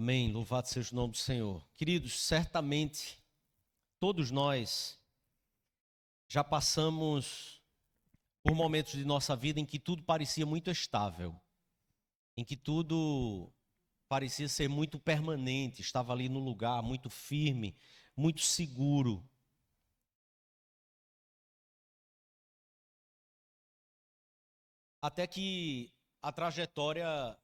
Amém. Louvado seja o nome do Senhor. Queridos, certamente todos nós já passamos por momentos de nossa vida em que tudo parecia muito estável, em que tudo parecia ser muito permanente, estava ali no lugar, muito firme, muito seguro. Até que a trajetória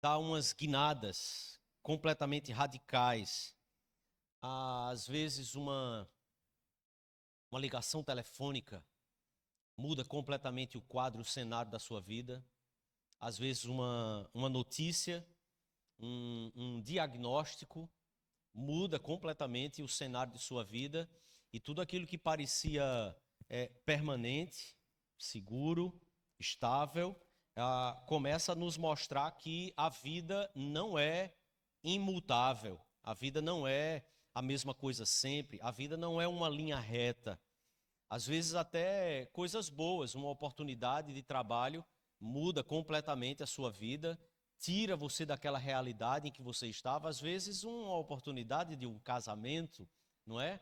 dá umas guinadas completamente radicais. Às vezes uma ligação telefônica muda completamente o quadro, o cenário da sua vida. Às vezes uma notícia, um diagnóstico muda completamente o cenário de sua vida, e tudo aquilo que parecia permanente, seguro, estável, começa a nos mostrar que a vida não é imutável, a vida não é a mesma coisa sempre, a vida não é uma linha reta. Às vezes até coisas boas, uma oportunidade de trabalho muda completamente a sua vida, tira você daquela realidade em que você estava. Às vezes uma oportunidade de um casamento, não é?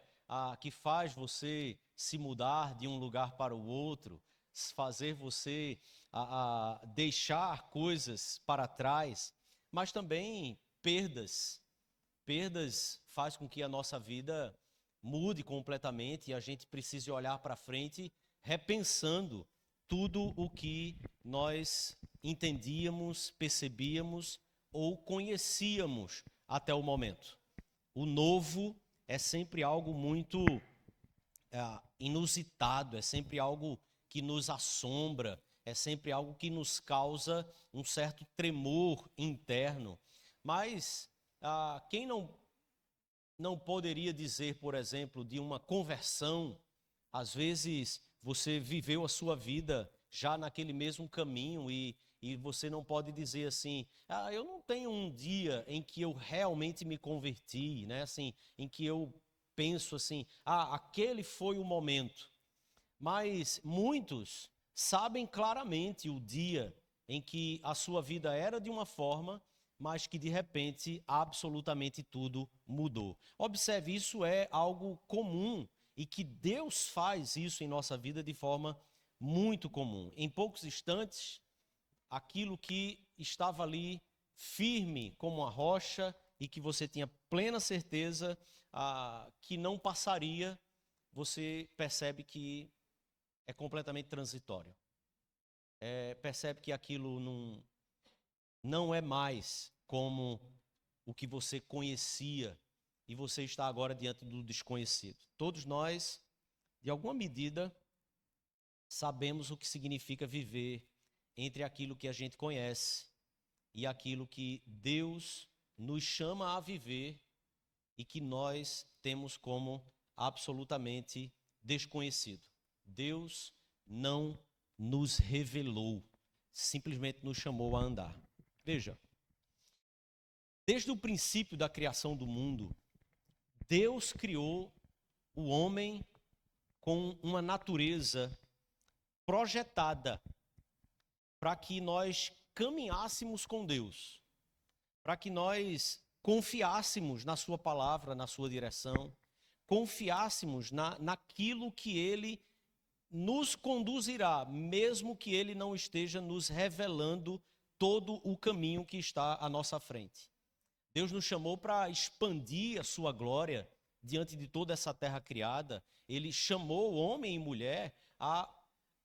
Que faz você se mudar de um lugar para o outro, fazer você deixar coisas para trás, mas também perdas. Perdas faz com que a nossa vida mude completamente e a gente precise olhar para frente repensando tudo o que nós entendíamos, percebíamos ou conhecíamos até o momento. O novo é sempre algo muito inusitado, é sempre algo que nos assombra, é sempre algo que nos causa um certo tremor interno. Mas quem não poderia dizer, por exemplo, de uma conversão? Às vezes você viveu a sua vida já naquele mesmo caminho e você não pode dizer assim, eu não tenho um dia em que eu realmente me converti, né? Assim, em que eu penso assim, aquele foi o momento. Mas muitos sabem claramente o dia em que a sua vida era de uma forma, mas que de repente absolutamente tudo mudou. Observe, isso é algo comum e que Deus faz isso em nossa vida de forma muito comum. Em poucos instantes, aquilo que estava ali firme como uma rocha e que você tinha plena certeza que não passaria, você percebe que é completamente transitório. Percebe que aquilo não é mais como o que você conhecia e você está agora diante do desconhecido. Todos nós, de alguma medida, sabemos o que significa viver entre aquilo que a gente conhece e aquilo que Deus nos chama a viver e que nós temos como absolutamente desconhecido. Deus não nos revelou, simplesmente nos chamou a andar. Veja, desde o princípio da criação do mundo, Deus criou o homem com uma natureza projetada para que nós caminhássemos com Deus, para que nós confiássemos na sua palavra, na sua direção, confiássemos naquilo que Ele nos conduzirá, mesmo que Ele não esteja nos revelando todo o caminho que está à nossa frente. Deus nos chamou para expandir a sua glória diante de toda essa terra criada. Ele chamou homem e mulher a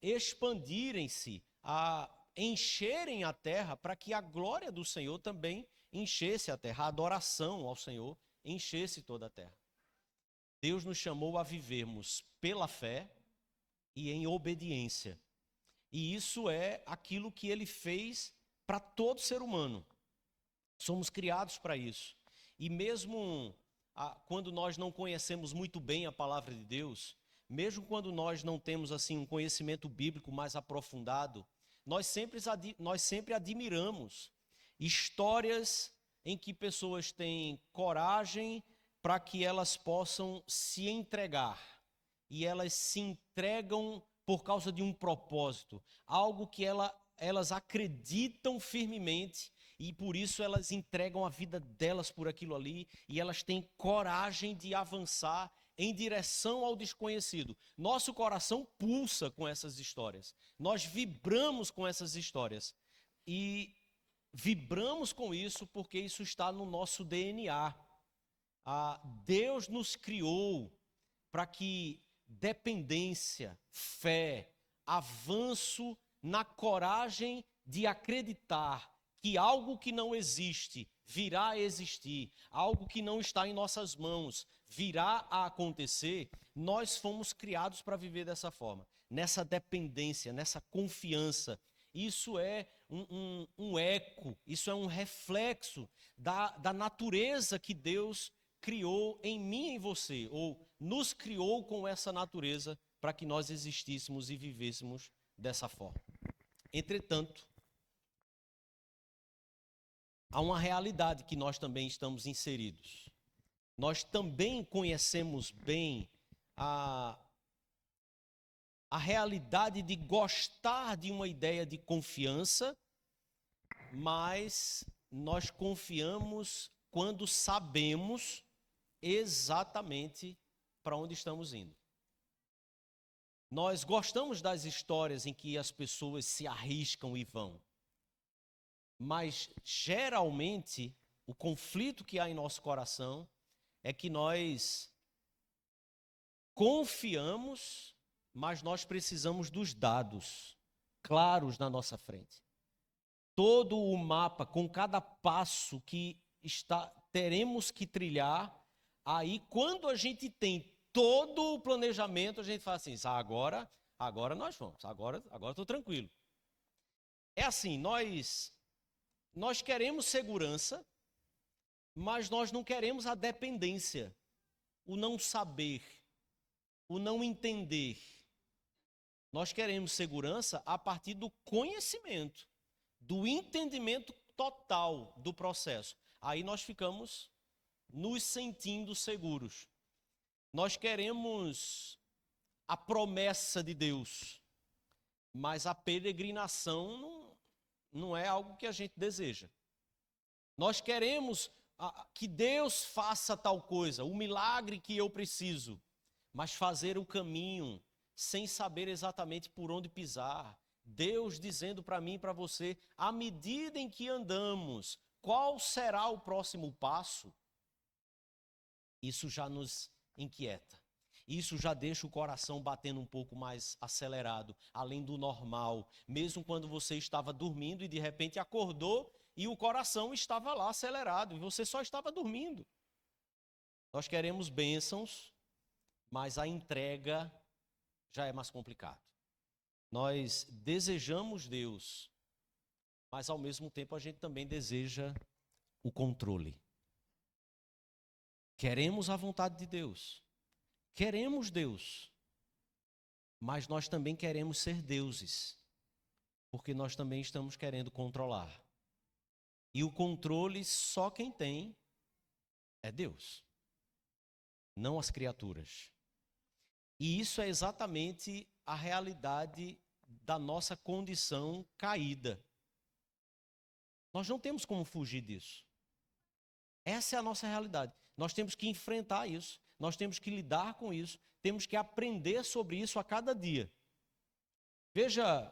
expandirem-se, a encherem a terra para que a glória do Senhor também enchesse a terra, a adoração ao Senhor enchesse toda a terra. Deus nos chamou a vivermos pela fé e em obediência. E isso é aquilo que Ele fez para todo ser humano. Somos criados para isso. E mesmo quando nós não conhecemos muito bem a palavra de Deus, mesmo quando nós não temos assim um conhecimento bíblico mais aprofundado, nós sempre admiramos histórias em que pessoas têm coragem para que elas possam se entregar. E elas se entregam por causa de um propósito, algo que elas acreditam firmemente e por isso elas entregam a vida delas por aquilo ali e elas têm coragem de avançar em direção ao desconhecido. Nosso coração pulsa com essas histórias. Nós vibramos com essas histórias. E vibramos com isso porque isso está no nosso DNA. Deus nos criou para que dependência, fé, avanço na coragem de acreditar que algo que não existe virá a existir, algo que não está em nossas mãos virá a acontecer, nós fomos criados para viver dessa forma, nessa dependência, nessa confiança. Isso é um eco, isso é um reflexo da natureza que Deus criou em mim e em você, ou nos criou com essa natureza para que nós existíssemos e vivêssemos dessa forma. Entretanto, há uma realidade que nós também estamos inseridos. Nós também conhecemos bem a realidade de gostar de uma ideia de confiança, mas nós confiamos quando sabemos exatamente para onde estamos indo. Nós gostamos das histórias em que as pessoas se arriscam e vão. Mas, geralmente, o conflito que há em nosso coração é que nós confiamos, mas nós precisamos dos dados claros na nossa frente. Todo o mapa, com cada passo que teremos que trilhar, aí quando a gente tem todo o planejamento, a gente fala assim, agora nós vamos, agora estou tranquilo. É assim, nós queremos segurança, mas nós não queremos a dependência, o não saber, o não entender. Nós queremos segurança a partir do conhecimento, do entendimento total do processo. Aí nós ficamos nos sentindo seguros. Nós queremos a promessa de Deus, mas a peregrinação não é algo que a gente deseja. Nós queremos que Deus faça tal coisa, o milagre que eu preciso, mas fazer o caminho sem saber exatamente por onde pisar. Deus dizendo para mim e para você, à medida em que andamos, qual será o próximo passo? Isso já nos inquieta. Isso já deixa o coração batendo um pouco mais acelerado, além do normal. Mesmo quando você estava dormindo e de repente acordou e o coração estava lá acelerado e você só estava dormindo. Nós queremos bênçãos, mas a entrega já é mais complicado. Nós desejamos Deus, mas ao mesmo tempo a gente também deseja o controle. Queremos a vontade de Deus, queremos Deus, mas nós também queremos ser deuses, porque nós também estamos querendo controlar. E o controle só quem tem é Deus, não as criaturas. E isso é exatamente a realidade da nossa condição caída. Nós não temos como fugir disso. Essa é a nossa realidade. Nós temos que enfrentar isso, nós temos que lidar com isso, temos que aprender sobre isso a cada dia. Veja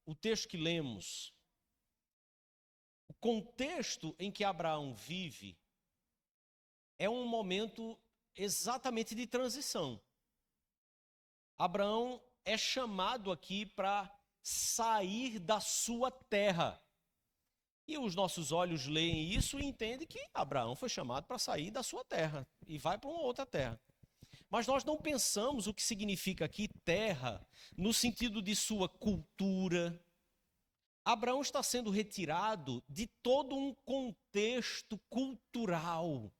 o texto que lemos. O contexto em que Abraão vive é um momento exatamente de transição. Abraão é chamado aqui para sair da sua terra. E os nossos olhos leem isso e entendem que Abraão foi chamado para sair da sua terra e vai para uma outra terra. Mas nós não pensamos o que significa aqui terra no sentido de sua cultura. Abraão está sendo retirado de todo um contexto cultural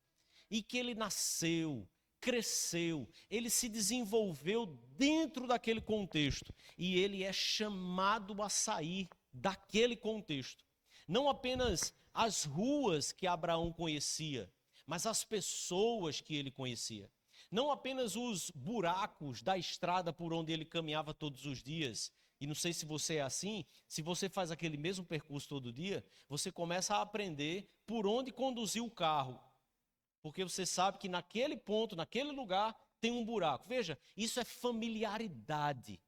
em que ele nasceu, cresceu, ele se desenvolveu dentro daquele contexto e ele é chamado a sair daquele contexto. Não apenas as ruas que Abraão conhecia, mas as pessoas que ele conhecia. Não apenas os buracos da estrada por onde ele caminhava todos os dias, E não sei se você é assim, se você faz aquele mesmo percurso todo dia, você começa a aprender por onde conduzir o carro. Porque você sabe que naquele ponto, naquele lugar, tem um buraco. Veja, isso é familiaridade.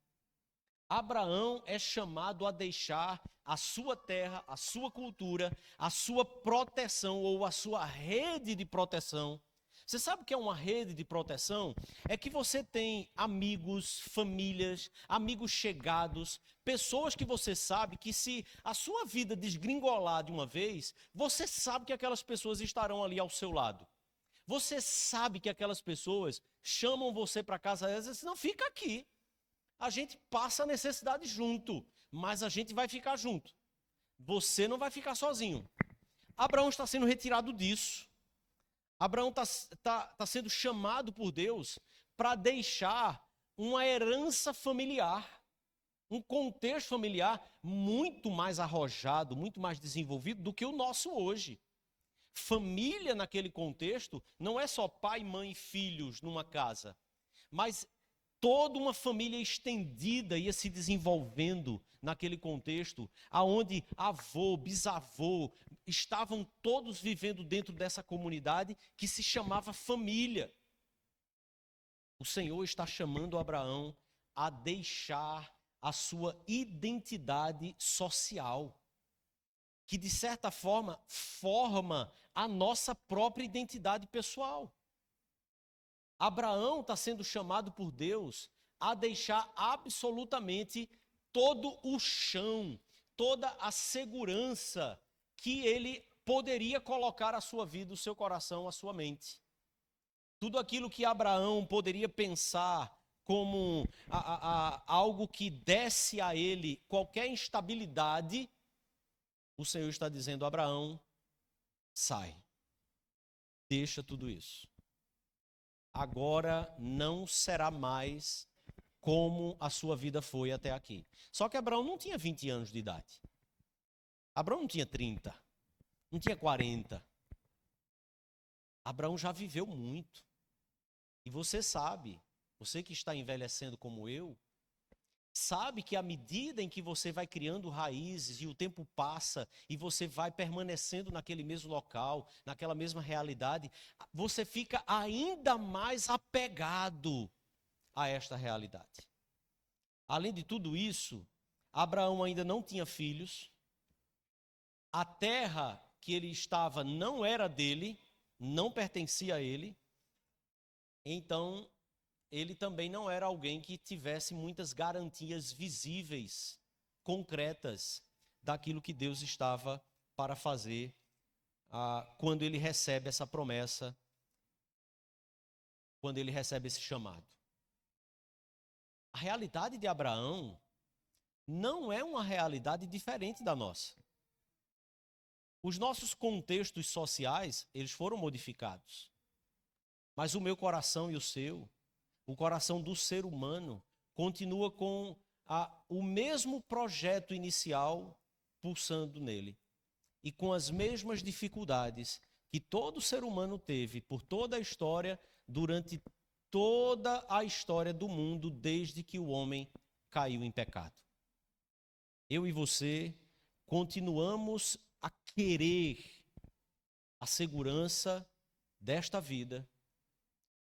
Abraão é chamado a deixar a sua terra, a sua cultura, a sua proteção ou a sua rede de proteção. Você sabe o que é uma rede de proteção? É que você tem amigos, famílias, amigos chegados, pessoas que você sabe que se a sua vida desgringolar de uma vez, você sabe que aquelas pessoas estarão ali ao seu lado. Você sabe que aquelas pessoas chamam você para casa e dizem, não, fica aqui. A gente passa a necessidade junto, mas a gente vai ficar junto. Você não vai ficar sozinho. Abraão está sendo retirado disso. Abraão está sendo chamado por Deus para deixar uma herança familiar, um contexto familiar muito mais arrojado, muito mais desenvolvido do que o nosso hoje. Família naquele contexto não é só pai, mãe e filhos numa casa, mas toda uma família estendida ia se desenvolvendo naquele contexto, aonde avô, bisavô, estavam todos vivendo dentro dessa comunidade que se chamava família. O Senhor está chamando Abraão a deixar a sua identidade social, que de certa forma forma a nossa própria identidade pessoal. Abraão está sendo chamado por Deus a deixar absolutamente todo o chão, toda a segurança que ele poderia colocar a sua vida, o seu coração, a sua mente. Tudo aquilo que Abraão poderia pensar como algo que desse a ele qualquer instabilidade, o Senhor está dizendo, Abraão, sai, deixa tudo isso. Agora não será mais como a sua vida foi até aqui. Só que Abraão não tinha 20 anos de idade. Abraão não tinha 30, não tinha 40. Abraão já viveu muito. E você sabe, você que está envelhecendo como eu, sabe que à medida em que você vai criando raízes e o tempo passa e você vai permanecendo naquele mesmo local, naquela mesma realidade, você fica ainda mais apegado a esta realidade. Além de tudo isso, Abraão ainda não tinha filhos, a terra que ele estava não era dele, não pertencia a ele, então ele também não era alguém que tivesse muitas garantias visíveis, concretas, daquilo que Deus estava para fazer quando ele recebe essa promessa, quando ele recebe esse chamado. A realidade de Abraão não é uma realidade diferente da nossa. Os nossos contextos sociais, eles foram modificados. Mas o meu coração e o seu, o coração do ser humano, continua com o mesmo projeto inicial pulsando nele. E com as mesmas dificuldades que todo ser humano teve por toda a história, durante toda a história do mundo, desde que o homem caiu em pecado. Eu e você continuamos a querer a segurança desta vida,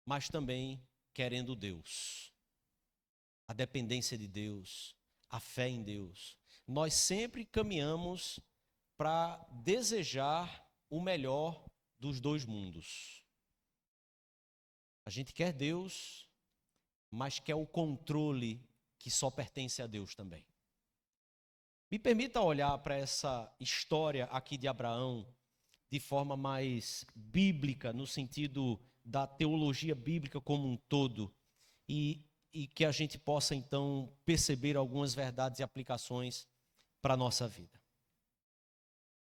mas também querendo Deus, a dependência de Deus, a fé em Deus. Nós sempre caminhamos para desejar o melhor dos dois mundos. A gente quer Deus, mas quer o controle que só pertence a Deus também. Me permita olhar para essa história aqui de Abraão de forma mais bíblica, no sentido da teologia bíblica como um todo, e que a gente possa então perceber algumas verdades e aplicações para a nossa vida.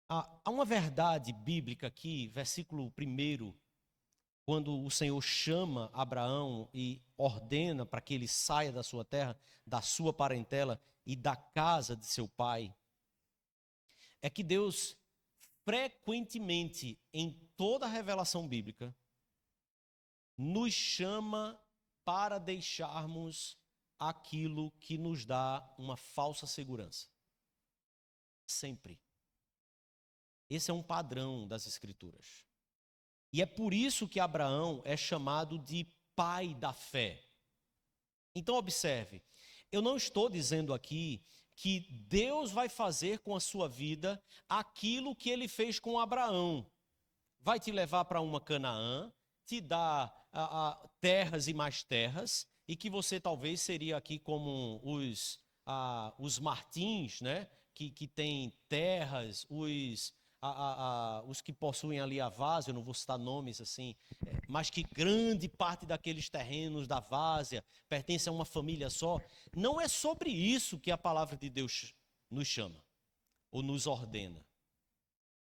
Há uma verdade bíblica aqui, versículo 1, quando o Senhor chama Abraão e ordena para que ele saia da sua terra, da sua parentela e da casa de seu pai, é que Deus frequentemente, em toda a revelação bíblica, nos chama para deixarmos aquilo que nos dá uma falsa segurança. Sempre. Esse é um padrão das Escrituras. E é por isso que Abraão é chamado de pai da fé. Então observe, eu não estou dizendo aqui que Deus vai fazer com a sua vida aquilo que ele fez com Abraão. Vai te levar para uma Canaã, te dar terras e mais terras, e que você talvez seria aqui como os Martins, né? Que tem terras, os que possuem ali a várzea, eu não vou citar nomes assim, mas que grande parte daqueles terrenos da várzea pertence a uma família só. Não é sobre isso que a palavra de Deus nos chama, ou nos ordena.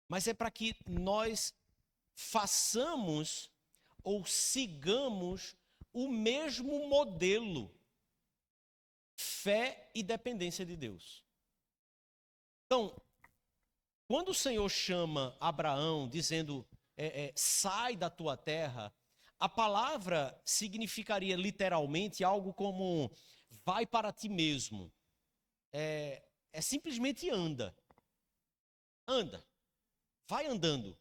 Mas é para que nós façamos ou sigamos o mesmo modelo, fé e dependência de Deus. Então, quando o Senhor chama Abraão dizendo, sai da tua terra, a palavra significaria literalmente algo como, vai para ti mesmo. É simplesmente anda. Anda. Vai andando.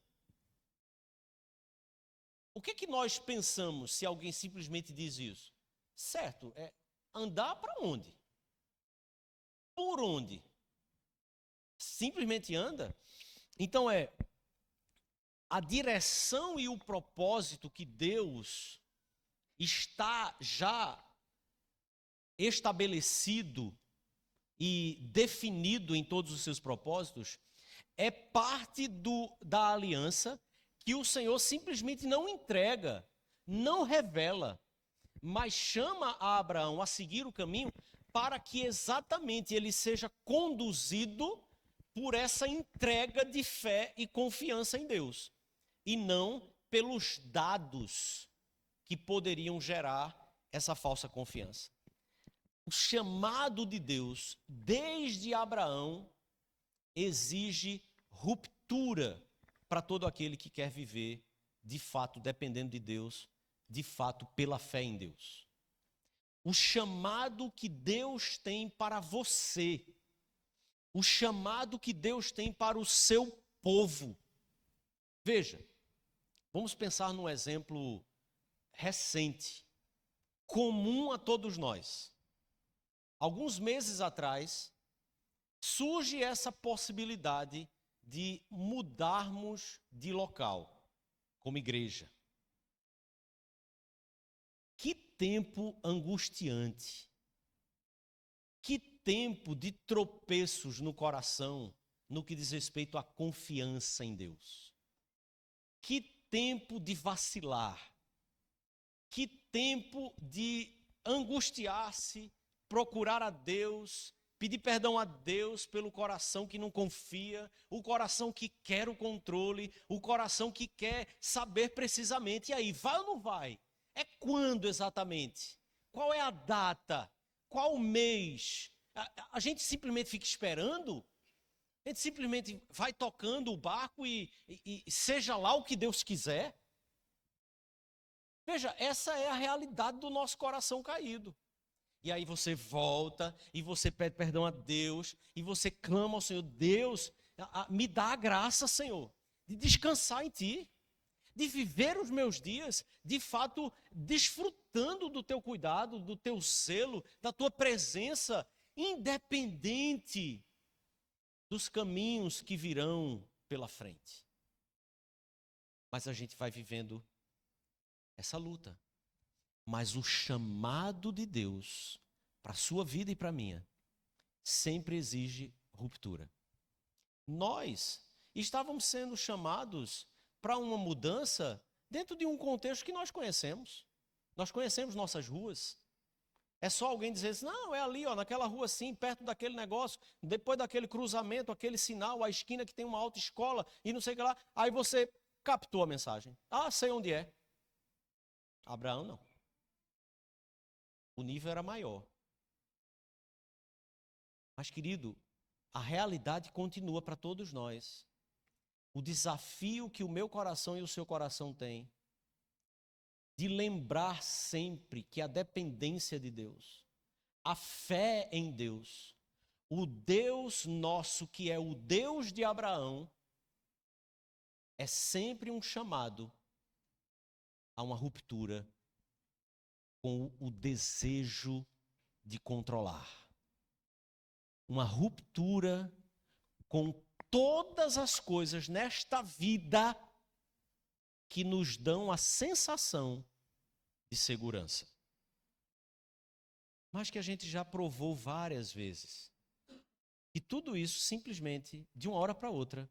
O que nós pensamos se alguém simplesmente diz isso? Certo, andar para onde? Por onde? Simplesmente anda? Então a direção e o propósito que Deus está já estabelecido e definido em todos os seus propósitos, é parte da aliança que o Senhor simplesmente não entrega, não revela, mas chama a Abraão a seguir o caminho para que exatamente ele seja conduzido por essa entrega de fé e confiança em Deus, e não pelos dados que poderiam gerar essa falsa confiança. O chamado de Deus, desde Abraão, exige ruptura para todo aquele que quer viver, de fato, dependendo de Deus, de fato, pela fé em Deus. O chamado que Deus tem para você, o chamado que Deus tem para o seu povo. Veja, vamos pensar num exemplo recente, comum a todos nós. Alguns meses atrás, surge essa possibilidade de mudarmos de local, como igreja. Que tempo angustiante, que tempo de tropeços no coração, no que diz respeito à confiança em Deus. Que tempo de vacilar, que tempo de angustiar-se, procurar a Deus, pedir perdão a Deus pelo coração que não confia, o coração que quer o controle, o coração que quer saber precisamente. E aí, vai ou não vai? É quando exatamente? Qual é a data? Qual o mês? A gente simplesmente fica esperando? A gente simplesmente vai tocando o barco e seja lá o que Deus quiser? Veja, essa é a realidade do nosso coração caído. E aí você volta e você pede perdão a Deus e você clama ao Senhor, Deus, me dá a graça, Senhor, de descansar em Ti, de viver os meus dias, de fato, desfrutando do Teu cuidado, do Teu zelo, da Tua presença, independente dos caminhos que virão pela frente. Mas a gente vai vivendo essa luta. Mas o chamado de Deus para a sua vida e para a minha sempre exige ruptura. Nós estávamos sendo chamados para uma mudança dentro de um contexto que nós conhecemos. Nós conhecemos nossas ruas. É só alguém dizer assim, não, é ali, ó, naquela rua assim, perto daquele negócio, depois daquele cruzamento, aquele sinal, a esquina que tem uma autoescola e não sei o que lá. Aí você captou a mensagem. Ah, sei onde é. Abraão não. O nível era maior. Mas, querido, a realidade continua para todos nós. O desafio que o meu coração e o seu coração têm de lembrar sempre que a dependência de Deus, a fé em Deus, o Deus nosso, que é o Deus de Abraão, é sempre um chamado a uma ruptura com o desejo de controlar. Uma ruptura com todas as coisas nesta vida que nos dão a sensação de segurança. Mas que a gente já provou várias vezes. E tudo isso simplesmente, de uma hora para outra,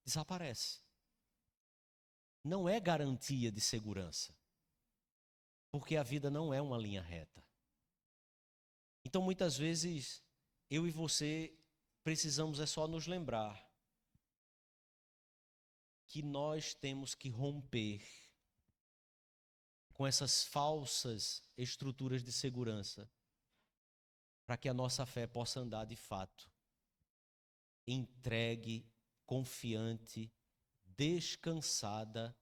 desaparece. Não é garantia de segurança. Porque a vida não é uma linha reta. Então, muitas vezes, eu e você precisamos é só nos lembrar que nós temos que romper com essas falsas estruturas de segurança para que a nossa fé possa andar de fato entregue, confiante, descansada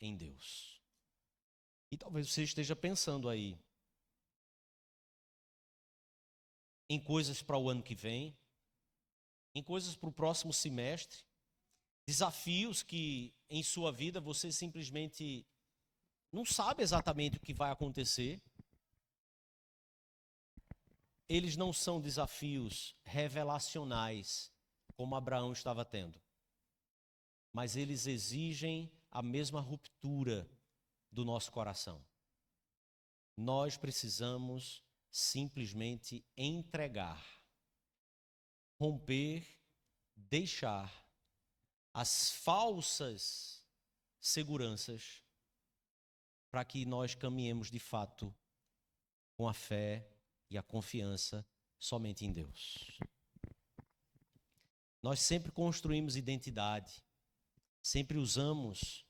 em Deus. E talvez você esteja pensando aí em coisas para o ano que vem, em coisas para o próximo semestre, desafios que em sua vida você simplesmente não sabe exatamente o que vai acontecer. Eles não são desafios revelacionais, como Abraão estava tendo. Mas eles exigem a mesma ruptura do nosso coração. Nós precisamos simplesmente entregar, romper, deixar as falsas seguranças para que nós caminhemos de fato com a fé e a confiança somente em Deus. Nós sempre construímos identidade, sempre usamos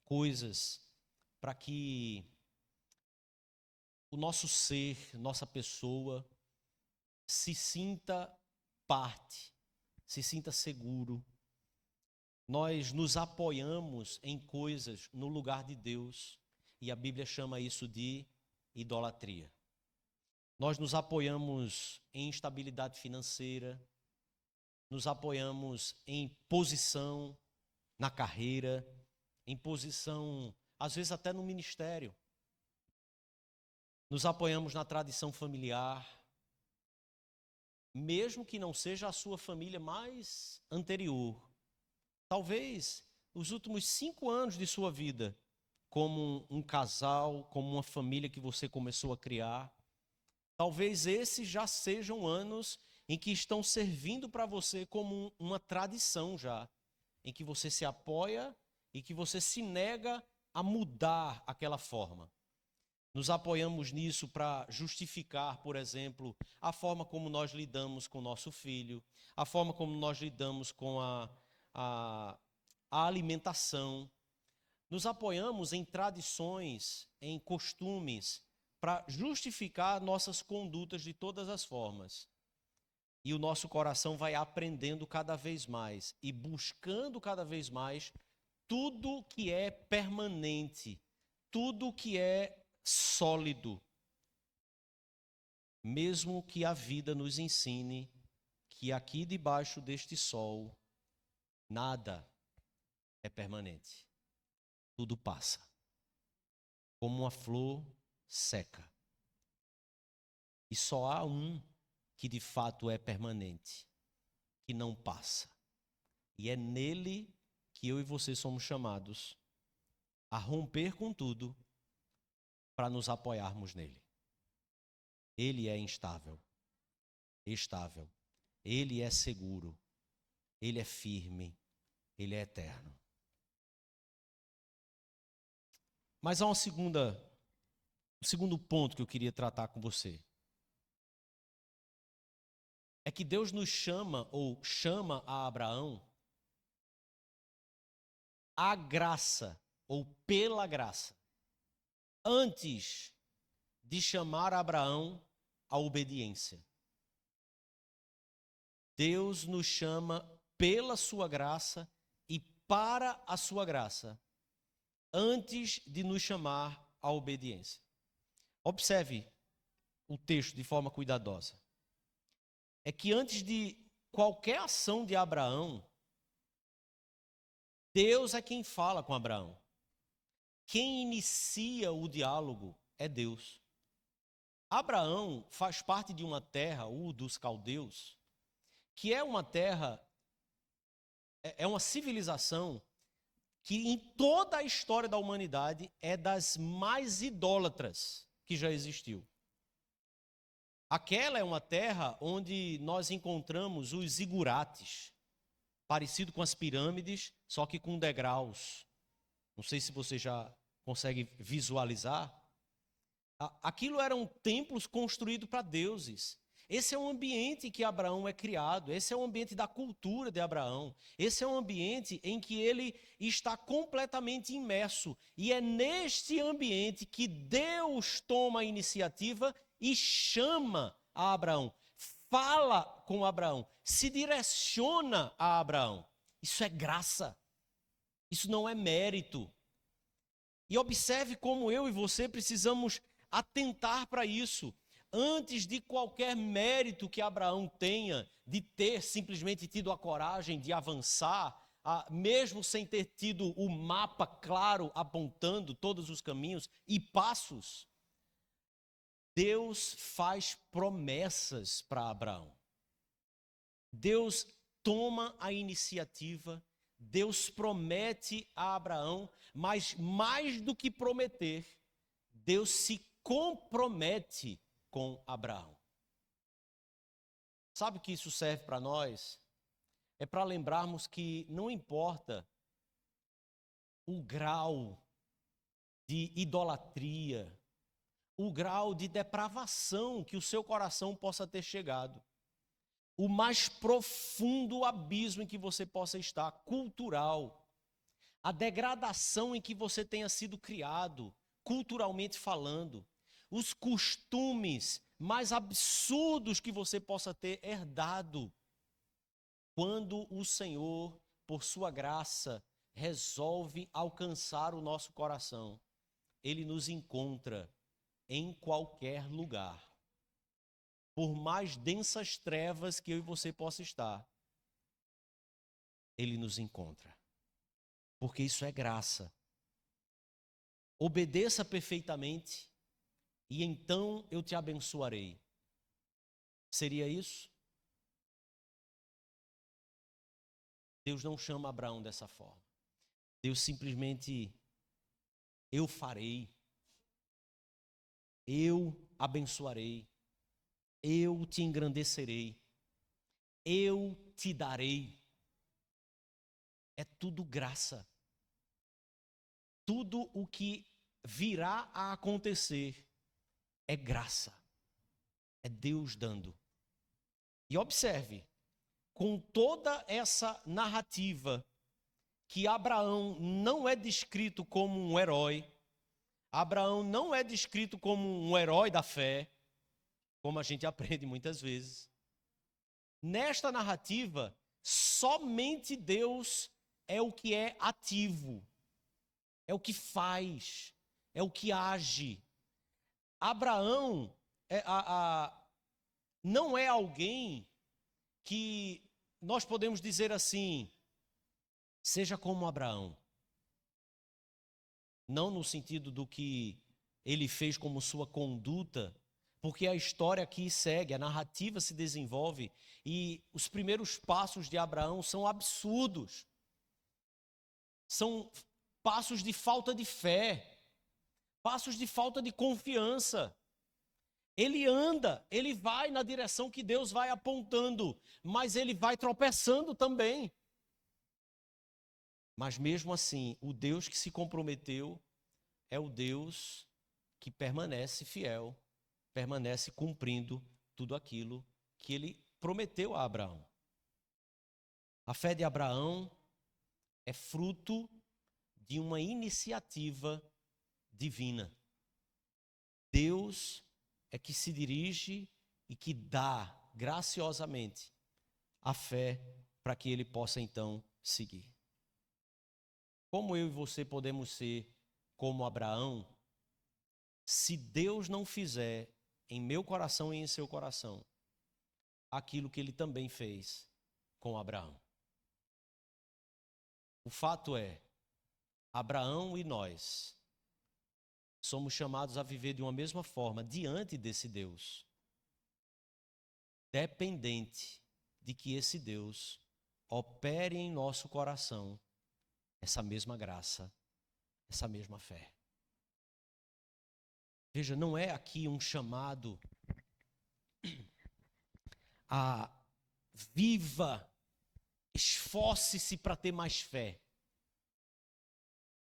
coisas para que o nosso ser, nossa pessoa, se sinta parte, se sinta seguro. Nós nos apoiamos em coisas no lugar de Deus, e a Bíblia chama isso de idolatria. Nós nos apoiamos em instabilidade financeira, nos apoiamos em posição na carreira, em posição, às vezes até no ministério. Nos apoiamos na tradição familiar, mesmo que não seja a sua família mais anterior. Talvez os últimos 5 anos de sua vida, como um casal, como uma família que você começou a criar, talvez esses já sejam anos em que estão servindo para você como uma tradição já, em que você se apoia e que você se nega a mudar aquela forma. Nos apoiamos nisso para justificar, por exemplo, a forma como nós lidamos com o nosso filho, a forma como nós lidamos com a alimentação. Nos apoiamos em tradições, em costumes, para justificar nossas condutas de todas as formas. E o nosso coração vai aprendendo cada vez mais e buscando cada vez mais tudo que é permanente, tudo que é sólido. Mesmo que a vida nos ensine que aqui debaixo deste sol, nada é permanente. Tudo passa. Como uma flor seca. E só há um que de fato é permanente, que não passa. E é nele que eu e você somos chamados a romper com tudo para nos apoiarmos nele. Ele é instável, estável, ele é seguro, ele é firme, ele é eterno. Mas há um segundo ponto que eu queria tratar com você. É que Deus nos chama, ou chama a Abraão, a graça, ou pela graça, antes de chamar Abraão à obediência. Deus nos chama pela sua graça e para a sua graça, antes de nos chamar à obediência. Observe o texto de forma cuidadosa, é que antes de qualquer ação de Abraão, Deus é quem fala com Abraão. Quem inicia o diálogo é Deus. Abraão faz parte de uma terra, Ur dos Caldeus, que é uma terra, é uma civilização que em toda a história da humanidade é das mais idólatras que já existiu. Aquela é uma terra onde nós encontramos os zigurates, parecido com as pirâmides, só que com degraus. Não sei se você já consegue visualizar. Aquilo eram templos construídos para deuses. Esse é o ambiente que Abraão é criado, esse é o ambiente da cultura de Abraão, esse é um ambiente em que ele está completamente imerso. E é neste ambiente que Deus toma a iniciativa e chama a Abraão, fala com Abraão, se direciona a Abraão. Isso é graça, isso não é mérito. E observe como eu e você precisamos atentar para isso. Antes de qualquer mérito que Abraão tenha, de ter simplesmente tido a coragem de avançar, mesmo sem ter tido o mapa claro apontando todos os caminhos e passos, Deus faz promessas para Abraão. Deus toma a iniciativa, Deus promete a Abraão, mas mais do que prometer, Deus se compromete com Abraão. Sabe o que isso serve para nós? É para lembrarmos que não importa o grau de idolatria, o grau de depravação que o seu coração possa ter chegado, o mais profundo abismo em que você possa estar, cultural, a degradação em que você tenha sido criado, culturalmente falando, os costumes mais absurdos que você possa ter herdado. Quando o Senhor, por sua graça, resolve alcançar o nosso coração, Ele nos encontra em qualquer lugar. Por mais densas trevas que eu e você possa estar, Ele nos encontra. Porque isso é graça. Obedeça perfeitamente e então eu te abençoarei. Seria isso? Deus não chama Abraão dessa forma. Deus simplesmente, eu farei, eu abençoarei, eu te engrandecerei, eu te darei. É tudo graça. Tudo o que virá a acontecer é graça. É Deus dando. E observe, com toda essa narrativa, que Abraão não é descrito como um herói, Abraão não é descrito como um herói da fé, como a gente aprende muitas vezes. Nesta narrativa, somente Deus é o que é ativo, é o que faz, é o que age. Abraão não é alguém que nós podemos dizer assim, seja como Abraão. Não no sentido do que ele fez como sua conduta, porque a história aqui segue, a narrativa se desenvolve e os primeiros passos de Abraão são absurdos. São passos de falta de fé, passos de falta de confiança. Ele anda, ele vai na direção que Deus vai apontando, mas ele vai tropeçando também. Mas mesmo assim, o Deus que se comprometeu é o Deus que permanece fiel, permanece cumprindo tudo aquilo que ele prometeu a Abraão. A fé de Abraão é fruto de uma iniciativa divina. Deus é que se dirige e que dá graciosamente a fé para que ele possa então seguir. Como eu e você podemos ser como Abraão, se Deus não fizer em meu coração e em seu coração aquilo que ele também fez com Abraão. O fato é, Abraão e nós somos chamados a viver de uma mesma forma diante desse Deus, dependente de que esse Deus opere em nosso coração essa mesma graça, essa mesma fé. Veja, não é aqui um chamado a viva, esforce-se para ter mais fé.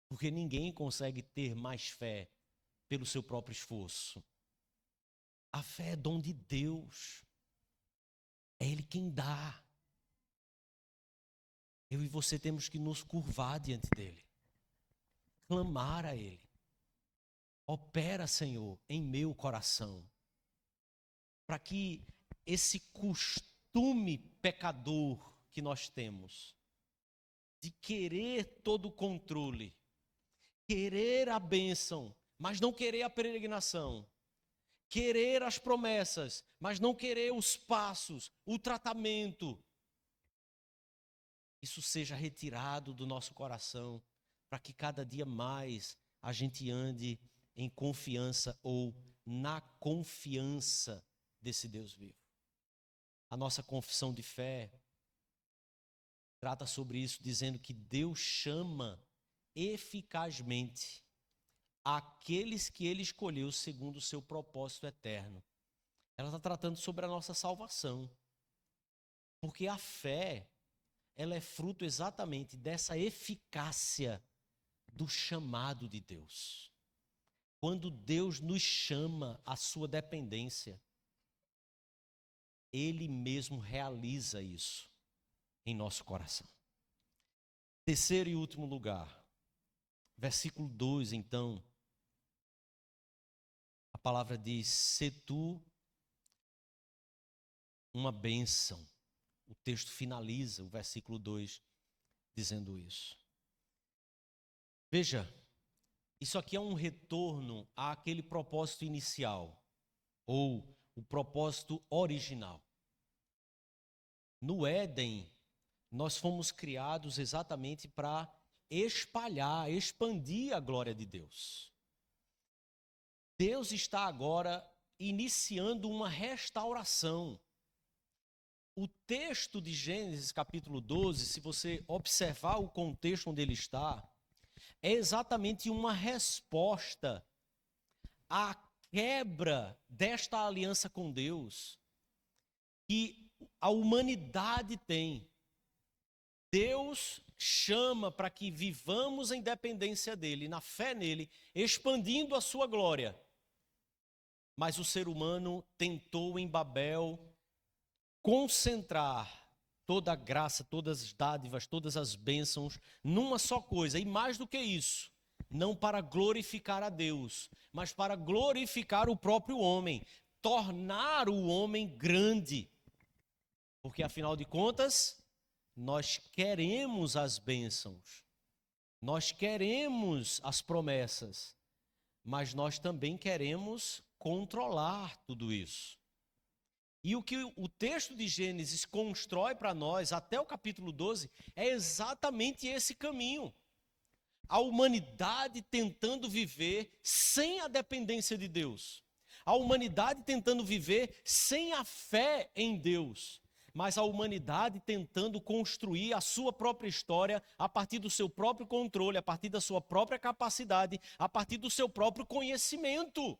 Porque ninguém consegue ter mais fé pelo seu próprio esforço. A fé é dom de Deus. É Ele quem dá. Eu e você temos que nos curvar diante dEle. Clamar a Ele. Opera, Senhor, em meu coração. Para que esse costume pecador que nós temos, de querer todo o controle, querer a bênção, mas não querer a peregrinação, querer as promessas, mas não querer os passos, o tratamento, isso seja retirado do nosso coração, para que cada dia mais a gente ande em confiança ou na confiança desse Deus vivo. A nossa confissão de fé trata sobre isso, dizendo que Deus chama eficazmente aqueles que Ele escolheu segundo o seu propósito eterno. Ela está tratando sobre a nossa salvação. Porque a fé, ela é fruto exatamente dessa eficácia do chamado de Deus. Quando Deus nos chama à sua dependência, Ele mesmo realiza isso em nosso coração. Terceiro e último lugar, versículo 2, então, a palavra diz, sê tu uma bênção. O texto finaliza o versículo 2 dizendo isso. Veja, isso aqui é um retorno àquele propósito inicial, ou o propósito original. No Éden, nós fomos criados exatamente para espalhar, expandir a glória de Deus. Deus está agora iniciando uma restauração. O texto de Gênesis capítulo 12, se você observar o contexto onde ele está, é exatamente uma resposta à quebra desta aliança com Deus que a humanidade tem. Deus chama para que vivamos em dependência dele, na fé nele, expandindo a sua glória. Mas o ser humano tentou em Babel concentrar toda a graça, todas as dádivas, todas as bênçãos numa só coisa. E mais do que isso, não para glorificar a Deus, mas para glorificar o próprio homem, tornar o homem grande. Porque afinal de contas, nós queremos as bênçãos, nós queremos as promessas, mas nós também queremos controlar tudo isso. E o que o texto de Gênesis constrói para nós, até o capítulo 12, é exatamente esse caminho. A humanidade tentando viver sem a dependência de Deus. A humanidade tentando viver sem a fé em Deus. Mas a humanidade tentando construir a sua própria história a partir do seu próprio controle, a partir da sua própria capacidade, a partir do seu próprio conhecimento.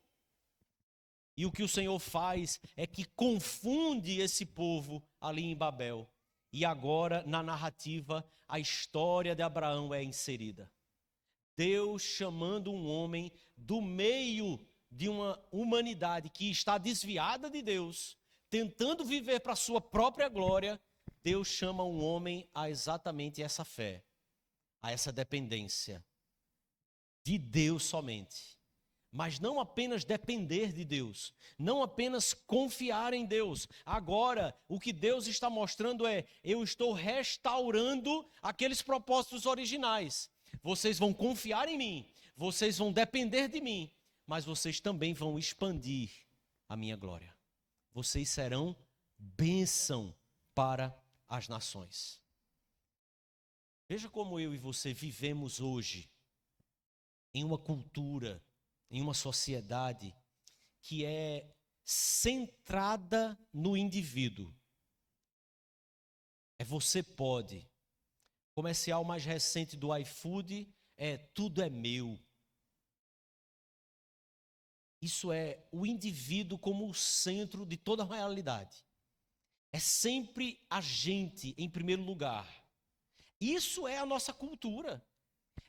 E o que o Senhor faz é que confunde esse povo ali em Babel. E agora, na narrativa, a história de Abraão é inserida. Deus chamando um homem do meio de uma humanidade que está desviada de Deus, tentando viver para a sua própria glória, Deus chama um homem a exatamente essa fé, a essa dependência de Deus somente. Mas não apenas depender de Deus, não apenas confiar em Deus. Agora, o que Deus está mostrando é, eu estou restaurando aqueles propósitos originais. Vocês vão confiar em mim, vocês vão depender de mim, mas vocês também vão expandir a minha glória. Vocês serão bênção para as nações. Veja como eu e você vivemos hoje em uma cultura, em uma sociedade que é centrada no indivíduo. Você pode. O comercial mais recente do iFood é tudo é meu. Isso é o indivíduo como o centro de toda a realidade. É sempre a gente em primeiro lugar. Isso é a nossa cultura.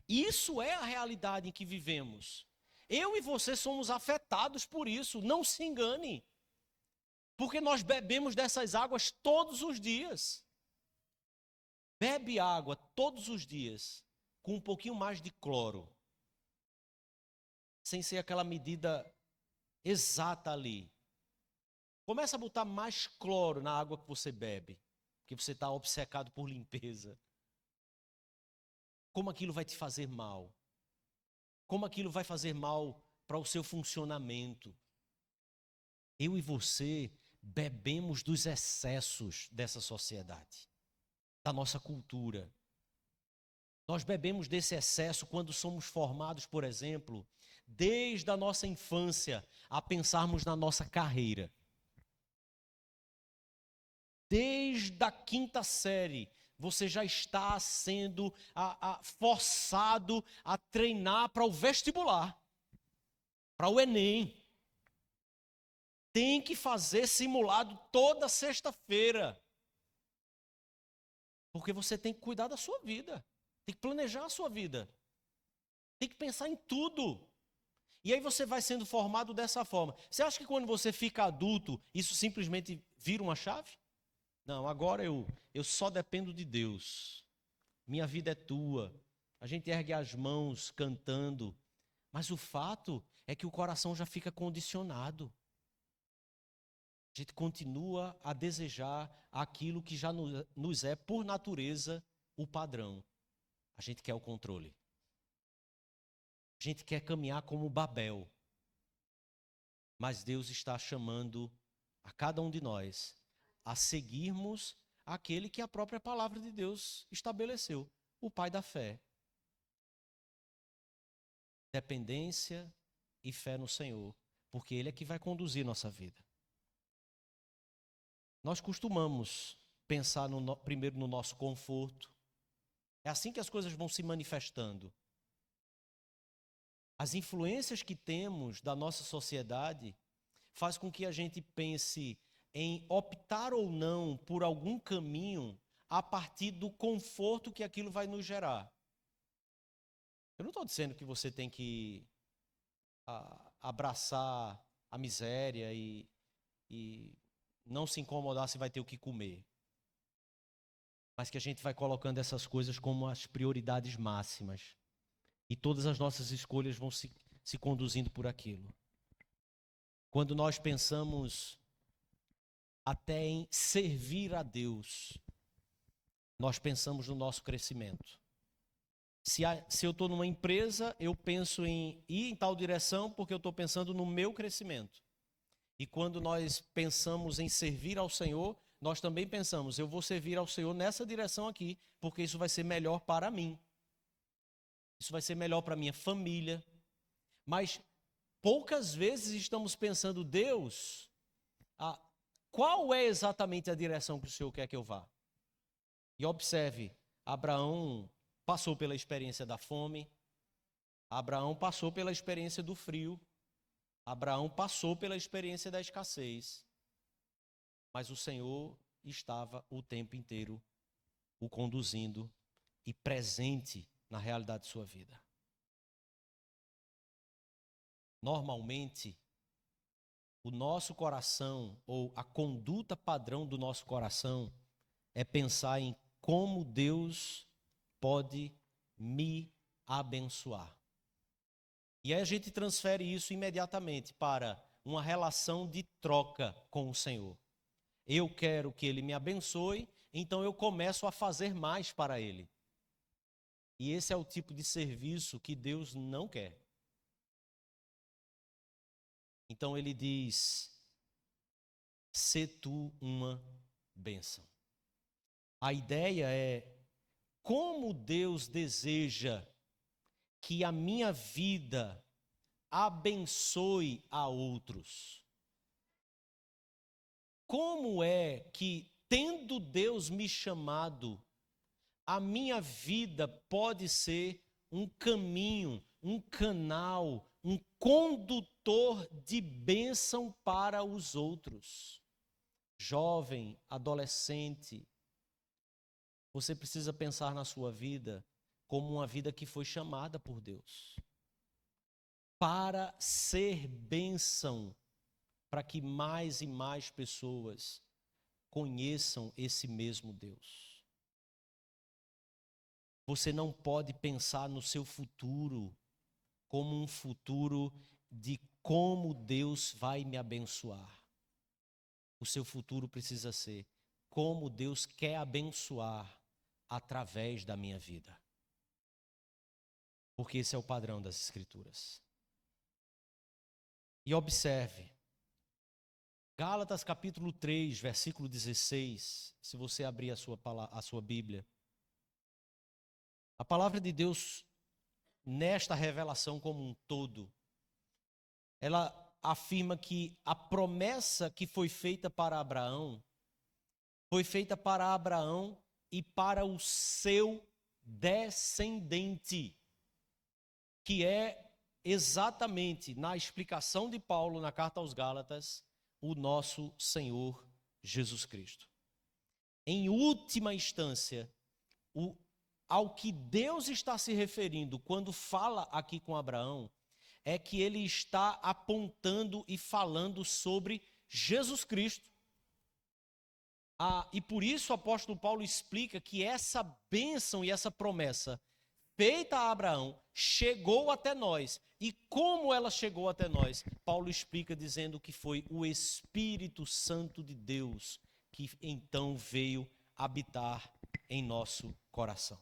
Isso é a realidade em que vivemos. Eu e você somos afetados por isso, não se engane. Porque nós bebemos dessas águas todos os dias. Bebe água todos os dias com um pouquinho mais de cloro. Sem ser aquela medida exata ali. Começa a botar mais cloro na água que você bebe, porque você está obcecado por limpeza. Como aquilo vai te fazer mal? Como aquilo vai fazer mal para o seu funcionamento? Eu e você bebemos dos excessos dessa sociedade, da nossa cultura. Nós bebemos desse excesso quando somos formados, por exemplo, desde a nossa infância, a pensarmos na nossa carreira. Desde a 5ª série, você já está sendo forçado a treinar para o vestibular, para o Enem. Tem que fazer simulado toda sexta-feira. Porque você tem que cuidar da sua vida. Tem que planejar a sua vida. Tem que pensar em tudo. E aí você vai sendo formado dessa forma. Você acha que quando você fica adulto, isso simplesmente vira uma chave? Não, agora eu só dependo de Deus. Minha vida é tua. A gente ergue as mãos cantando. Mas o fato é que o coração já fica condicionado. A gente continua a desejar aquilo que já nos é, por natureza, o padrão. A gente quer o controle. A gente quer caminhar como Babel. Mas Deus está chamando a cada um de nós a seguirmos aquele que a própria palavra de Deus estabeleceu, o Pai da fé. Dependência e fé no Senhor, porque Ele é que vai conduzir nossa vida. Nós costumamos pensar primeiro no nosso conforto. É assim que as coisas vão se manifestando. As influências que temos da nossa sociedade faz com que a gente pense em optar ou não por algum caminho a partir do conforto que aquilo vai nos gerar. Eu não estou dizendo que você tem que abraçar a miséria e não se incomodar se vai ter o que comer. Mas que a gente vai colocando essas coisas como as prioridades máximas. E todas as nossas escolhas vão se conduzindo por aquilo. Quando nós pensamos até em servir a Deus, nós pensamos no nosso crescimento. Se eu estou numa empresa, eu penso em ir em tal direção porque eu estou pensando no meu crescimento. E quando nós pensamos em servir ao Senhor, nós também pensamos, eu vou servir ao Senhor nessa direção aqui, porque isso vai ser melhor para mim. Isso vai ser melhor para a minha família. Mas poucas vezes estamos pensando, Deus, qual é exatamente a direção que o Senhor quer que eu vá? E observe, Abraão passou pela experiência da fome, Abraão passou pela experiência do frio, Abraão passou pela experiência da escassez. Mas o Senhor estava o tempo inteiro o conduzindo e presente na realidade de sua vida. Normalmente, o nosso coração, ou a conduta padrão do nosso coração, é pensar em como Deus pode me abençoar. E aí a gente transfere isso imediatamente para uma relação de troca com o Senhor. Eu quero que Ele me abençoe, então eu começo a fazer mais para Ele. E esse é o tipo de serviço que Deus não quer. Então Ele diz, sê tu uma bênção. A ideia é como Deus deseja que a minha vida abençoe a outros. Como é que, tendo Deus me chamado, a minha vida pode ser um caminho, um canal, um condutor de bênção para os outros? Jovem, adolescente, você precisa pensar na sua vida como uma vida que foi chamada por Deus para ser bênção, para que mais e mais pessoas conheçam esse mesmo Deus. Você não pode pensar no seu futuro como um futuro de como Deus vai me abençoar. O seu futuro precisa ser como Deus quer abençoar através da minha vida. Porque esse é o padrão das Escrituras. E observe, Gálatas capítulo 3, versículo 16, se você abrir a sua Bíblia. A palavra de Deus, nesta revelação como um todo, ela afirma que a promessa que foi feita para Abraão, foi feita para Abraão e para o seu descendente, que é exatamente, na explicação de Paulo na carta aos Gálatas, o nosso Senhor Jesus Cristo. Em última instância, ao que Deus está se referindo quando fala aqui com Abraão, é que ele está apontando e falando sobre Jesus Cristo. E por isso o apóstolo Paulo explica que essa bênção e essa promessa feita a Abraão chegou até nós. E como ela chegou até nós? Paulo explica dizendo que foi o Espírito Santo de Deus que então veio habitar em nosso coração.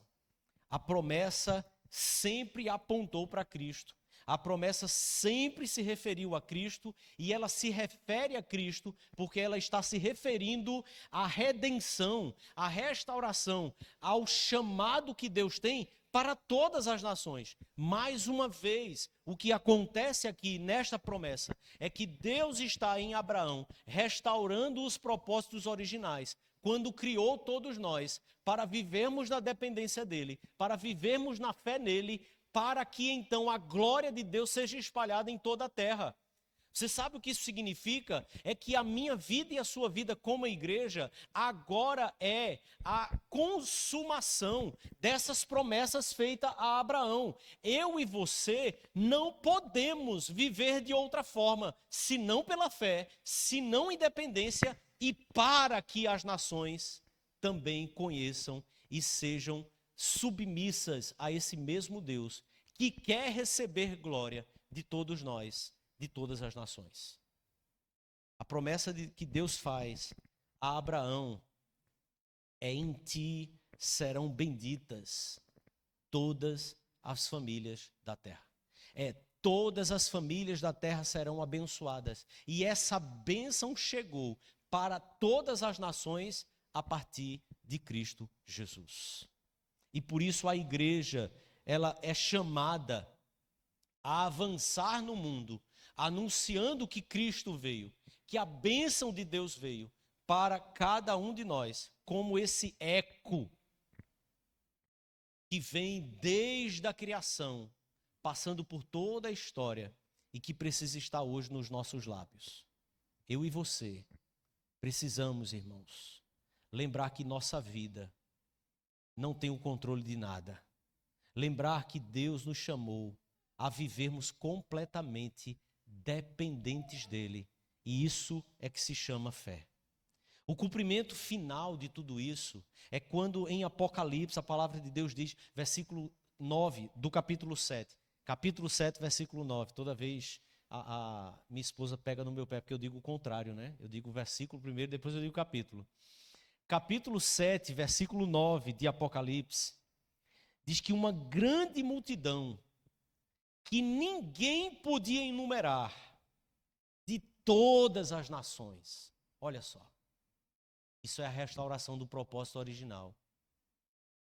A promessa sempre apontou para Cristo. A promessa sempre se referiu a Cristo e ela se refere a Cristo porque ela está se referindo à redenção, à restauração, ao chamado que Deus tem para todas as nações. Mais uma vez, o que acontece aqui nesta promessa é que Deus está em Abraão restaurando os propósitos originais, quando criou todos nós para vivermos na dependência dele, para vivermos na fé nele, para que então a glória de Deus seja espalhada em toda a terra. Você sabe o que isso significa? É que a minha vida e a sua vida como igreja agora é a consumação dessas promessas feitas a Abraão. Eu e você não podemos viver de outra forma, senão pela fé, senão em dependência e para que as nações também conheçam e sejam submissas a esse mesmo Deus que quer receber glória de todos nós, de todas as nações. A promessa que Deus faz a Abraão é: em ti serão benditas todas as famílias da terra. Todas as famílias da terra serão abençoadas. E essa bênção chegou para todas as nações a partir de Cristo Jesus. E por isso a igreja, ela é chamada a avançar no mundo, anunciando que Cristo veio, que a bênção de Deus veio para cada um de nós, como esse eco que vem desde a criação, passando por toda a história e que precisa estar hoje nos nossos lábios. Eu e você precisamos, irmãos, lembrar que nossa vida não tem o controle de nada. Lembrar que Deus nos chamou a vivermos completamente dependentes dele. E isso é que se chama fé. O cumprimento final de tudo isso é quando em Apocalipse a palavra de Deus diz, versículo 9 do capítulo 7. Capítulo 7, versículo 9. Toda vez a minha esposa pega no meu pé, porque eu digo o contrário, né? Eu digo o versículo primeiro, depois eu digo o capítulo. Capítulo 7, versículo 9 de Apocalipse, diz que uma grande multidão, que ninguém podia enumerar, de todas as nações, Olha só. Isso é a restauração do propósito original.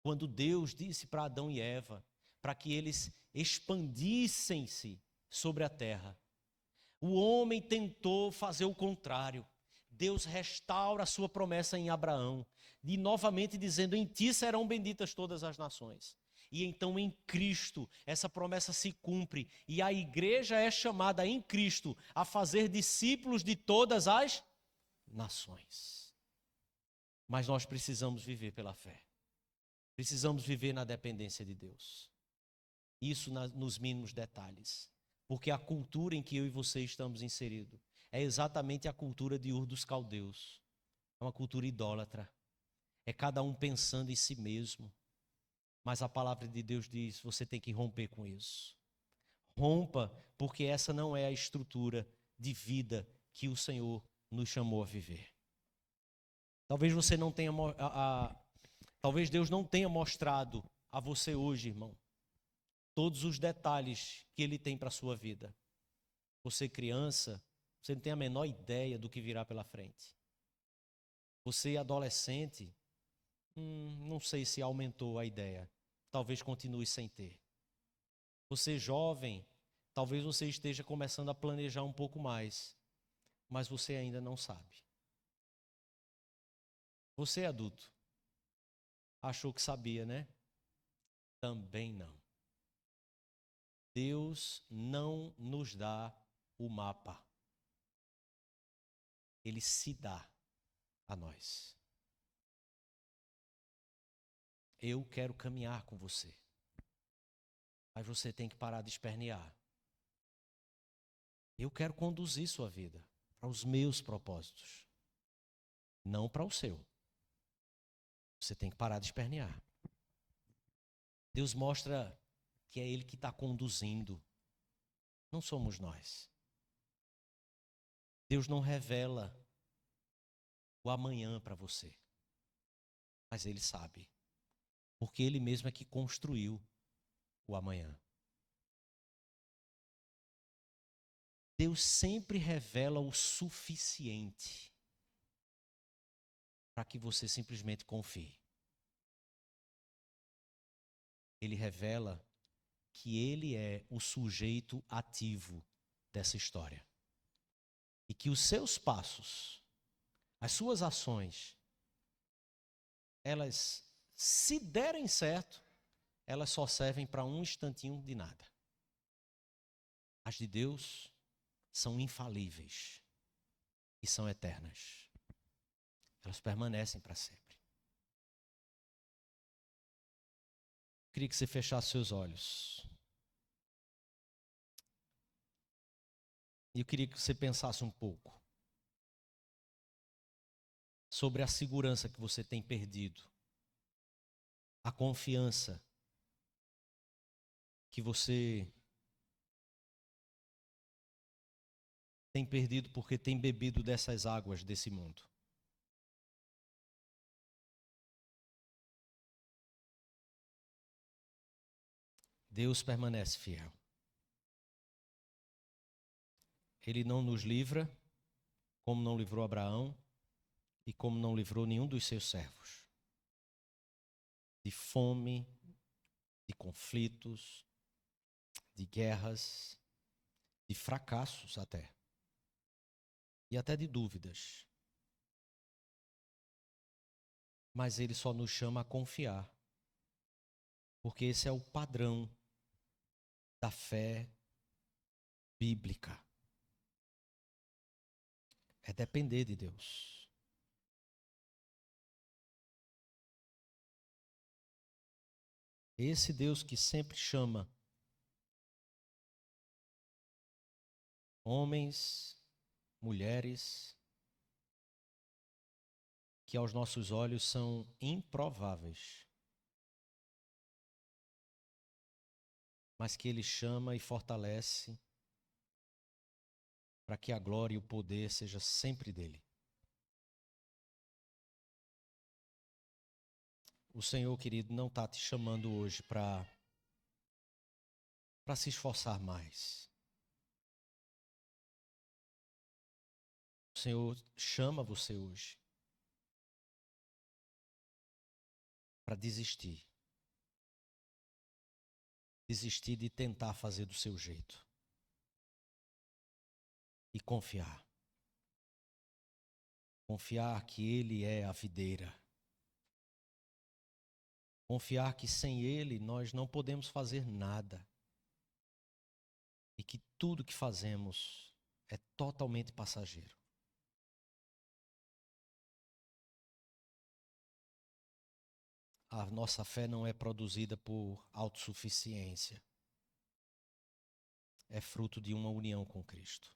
Quando Deus disse para Adão e Eva, para que eles expandissem-se sobre a terra, o homem tentou fazer o contrário. Deus restaura a sua promessa em Abraão, e novamente dizendo: em ti serão benditas todas as nações. E então em Cristo essa promessa se cumpre, e a igreja é chamada em Cristo a fazer discípulos de todas as nações. Mas nós precisamos viver pela fé. Precisamos viver na dependência de Deus. Isso nos mínimos detalhes. Porque a cultura em que eu e você estamos inseridos é exatamente a cultura de Ur dos Caldeus. É uma cultura idólatra. É cada um pensando em si mesmo. Mas a palavra de Deus diz: você tem que romper com isso. Rompa, porque essa não é a estrutura de vida que o Senhor nos chamou a viver. Talvez você não tenha, talvez Deus não tenha mostrado a você hoje, irmão, todos os detalhes que Ele tem para a sua vida. Você criança, você não tem a menor ideia do que virá pela frente. Você adolescente, não sei se aumentou a ideia. Talvez continue sem ter. Você jovem, talvez você esteja começando a planejar um pouco mais, mas você ainda não sabe. Você adulto, achou que sabia, né? Também não. Deus não nos dá o mapa. Ele se dá a nós. Eu quero caminhar com você. Mas você tem que parar de espernear. Eu quero conduzir sua vida para os meus propósitos, não para o seu. Você tem que parar de espernear. Deus mostra que é Ele que está conduzindo, não somos nós. Deus não revela o amanhã para você, mas Ele sabe, porque Ele mesmo é que construiu o amanhã. Deus sempre revela o suficiente para que você simplesmente confie. Ele revela que Ele é o sujeito ativo dessa história. E que os seus passos, as suas ações, elas, se derem certo, elas só servem para um instantinho de nada. As de Deus são infalíveis e são eternas. Elas permanecem para sempre. Eu queria que você fechasse seus olhos. E eu queria que você pensasse um pouco sobre a segurança que você tem perdido, a confiança que você tem perdido porque tem bebido dessas águas desse mundo. Deus permanece fiel. Ele não nos livra, como não livrou Abraão e como não livrou nenhum dos seus servos. De fome, de conflitos, de guerras, de fracassos até. E até de dúvidas. Mas Ele só nos chama a confiar. Porque esse é o padrão da fé bíblica. É depender de Deus. Esse Deus que sempre chama homens, mulheres, que aos nossos olhos são improváveis, mas que Ele chama e fortalece para que a glória e o poder seja sempre dEle. O Senhor, querido, não está te chamando hoje para se esforçar mais. O Senhor chama você hoje para desistir. Desistir de tentar fazer do seu jeito. E confiar. Confiar que Ele é a videira. Confiar que sem Ele nós não podemos fazer nada. E que tudo que fazemos é totalmente passageiro. A nossa fé não é produzida por autossuficiência. É fruto de uma união com Cristo.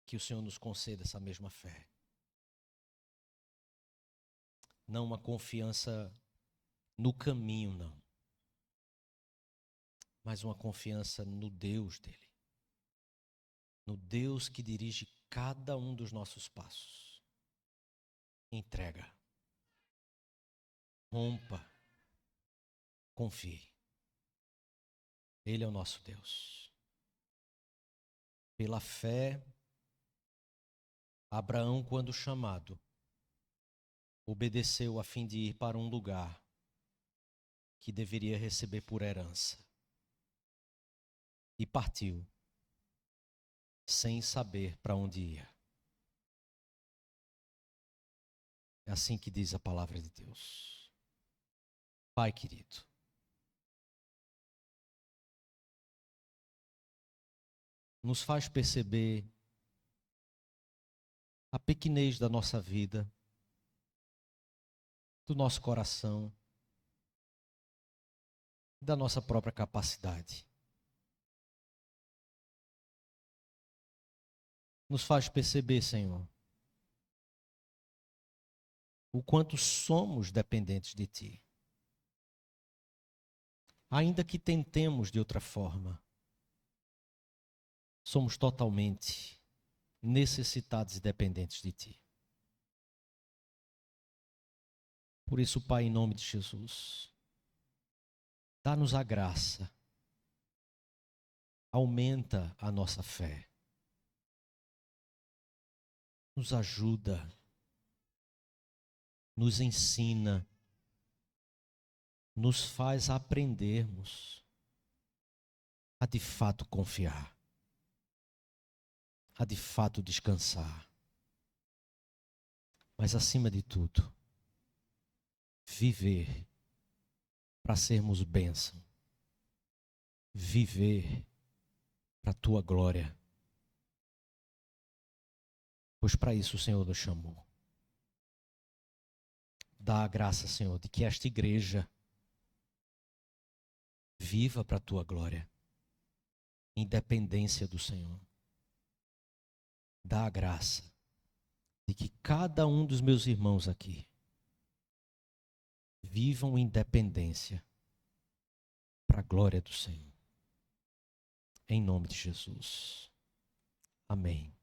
Que o Senhor nos conceda essa mesma fé. Não uma confiança no caminho, não. Mas uma confiança no Deus dele. No Deus que dirige cada um dos nossos passos. Entrega. Rompa. Confie. Ele é o nosso Deus. Pela fé, Abraão, quando chamado, obedeceu a fim de ir para um lugar que deveria receber por herança. E partiu, sem saber para onde ia. É assim que diz a palavra de Deus. Pai querido, nos faz perceber a pequenez da nossa vida, do nosso coração, da nossa própria capacidade. Nos faz perceber, Senhor, o quanto somos dependentes de Ti. Ainda que tentemos de outra forma, somos totalmente necessitados e dependentes de Ti. Por isso, Pai, em nome de Jesus, dá-nos a graça, aumenta a nossa fé, nos ajuda, nos ensina, nos faz aprendermos a de fato confiar, a de fato descansar. Mas acima de tudo, viver para sermos bênção, viver para a Tua glória. Pois para isso o Senhor nos chamou. Dá a graça, Senhor, de que esta igreja viva para a Tua glória, independência do Senhor. Dá a graça de que cada um dos meus irmãos aqui vivam independência para a glória do Senhor. Em nome de Jesus. Amém.